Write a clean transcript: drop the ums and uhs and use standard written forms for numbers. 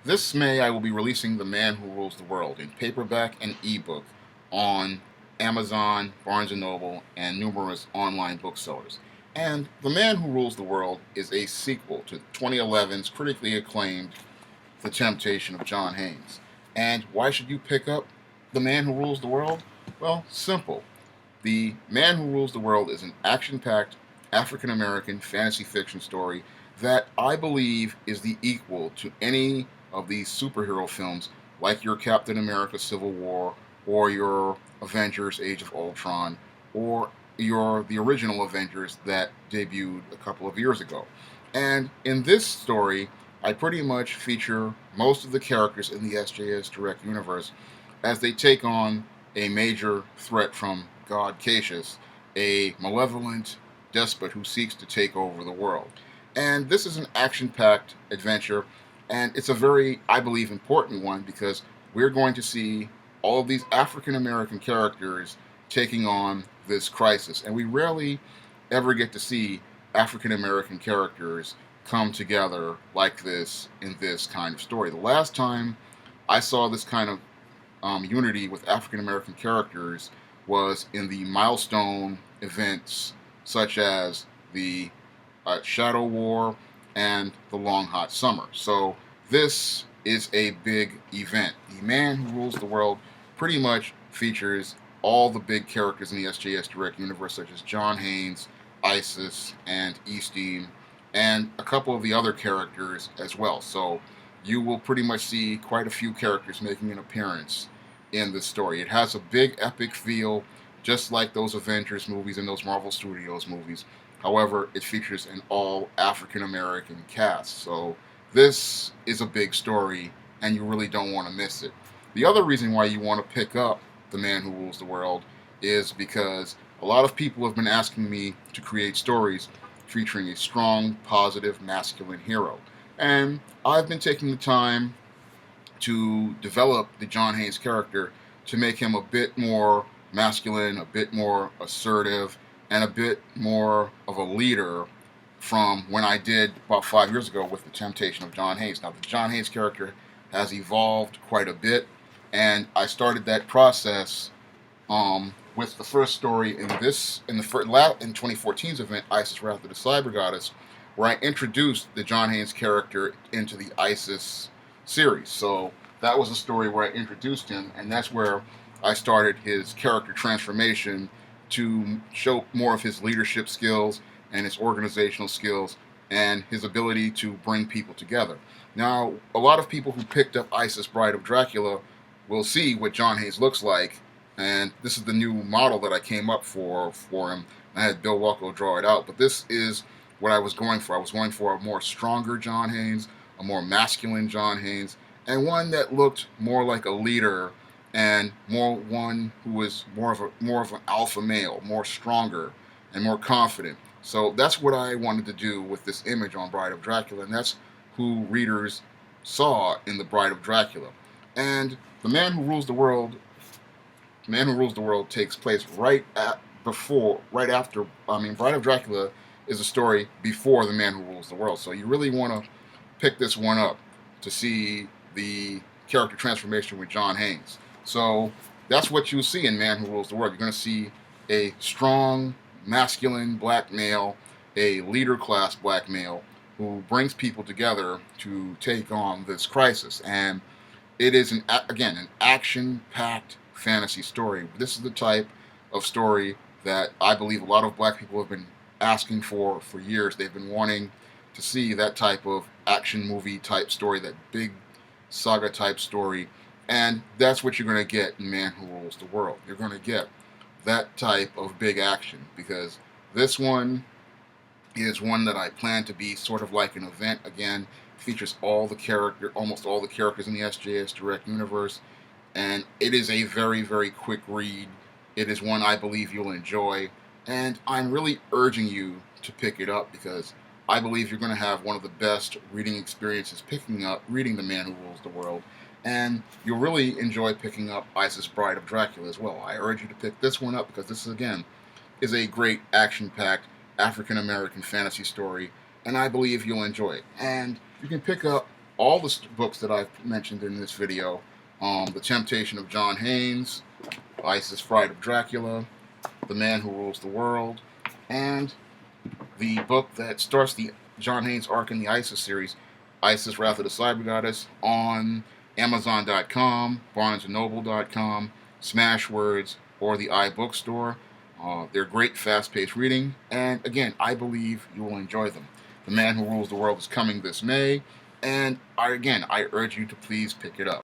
This May, I will be releasing The Man Who Rules the World in paperback and ebook on Amazon, Barnes& Noble, and numerous online booksellers. And The Man Who Rules the World is a sequel to 2011's critically acclaimed The Temptation of John Haynes. And why should you pick up The Man Who Rules the World? Well, simple. The Man Who Rules the World is an action packed African American fantasy fiction story that I believe is the equal to any of these superhero films like your Captain America Civil War or your Avengers Age of Ultron or the original Avengers that debuted a couple of years ago. And in this story, I pretty much feature most of the characters in the SJS Direct universe as they take on a major threat from God Cassius, a malevolent despot who seeks to take over the world. And this is an action packed adventure, and it's a very, I believe, important one because we're going to see all of these African American characters taking on this crisis. And we rarely ever get to see African American characters come together like this in this kind of story. The last time I saw this kind of unity with African American characters was in the milestone events such as the Shadow War and the Long Hot Summer. So this is a big event. The Man Who Rules the World pretty much features all the big characters in the SJS Direct universe, such as John Haynes, Isis, and Eastine, and a couple of the other characters as well. So you will pretty much see quite a few characters making an appearance in this story. It has a big epic feel, just like those Avengers movies and those Marvel Studios movies. However, it features an all African American cast. So this is a big story, and you really don't want to miss it. The other reason why you want to pick up The Man Who Rules the World is because a lot of people have been asking me to create stories featuring a strong, positive, masculine hero. And I've been taking the time to develop the John Haynes character to make him a bit more masculine, a bit more assertive, and a bit more of a leader from when I did about 5 years ago with The Temptation of John Haynes. Now, the John Haynes character has evolved quite a bit, and I started that process with the first story in 2014's event, Isis Wrath of the Cyber Goddess, where I introduced the John Haynes character into the Isis series. So that was a story where I introduced him, and that's where I started his character transformation to show more of his leadership skills and his organizational skills and his ability to bring people together. Now, a lot of people who picked up Isis Bride of Dracula will see what John Haynes looks like, and this is the new model that I came up for him. I had Bill Walko draw it out, but this is what I was going for. I was going for a more stronger John Haynes, a more masculine John Haynes, and one that looked more like a leader and one who was more of an alpha male, more stronger and more confident. So that's what I wanted to do with this image on Bride of Dracula, and that's who readers saw in the Bride of Dracula. And the Man Who Rules the World, the Man Who Rules the World takes place right after. I mean, Bride of Dracula is a story before the Man Who Rules the World. So you really want to pick this one up to see the character transformation with John Haynes. So that's what you'll see in Man Who Rules the World. You're going to see a strong, masculine black male, a leader class black male who brings people together to take on this crisis. And it is, again, an action-packed fantasy story. This is the type of story that I believe a lot of black people have been asking for years. They've been wanting to see that type of action movie type story, that big saga type story. And that's what you're going to get in Man Who Rules the World. You're going to get that type of big action because this one is one that I plan to be sort of like an event. Again, features almost all the characters in the SJS Direct universe, and it is a very, very quick read. It is one I believe you'll enjoy, and I'm really urging you to pick it up because I believe you're going to have one of the best reading experiences reading The Man Who Rules the World, and you'll really enjoy picking up Isis Bride of Dracula as well. I urge you to pick this one up because this, again, is a great action-packed African-American fantasy story, and I believe you'll enjoy it. And you can pick up all the books that I've mentioned in this video, The Temptation of John Haynes, ISIS Fright of Dracula, The Man Who Rules the World, and the book that starts the John Haynes arc in the ISIS series, ISIS Wrath of the Cyber Goddess, on Amazon.com, BarnesandNoble.com, Smashwords, or the iBookstore. They're great, fast-paced reading, and again, I believe you will enjoy them. The Man Who Rules the World is coming this May, and I urge you to please pick it up.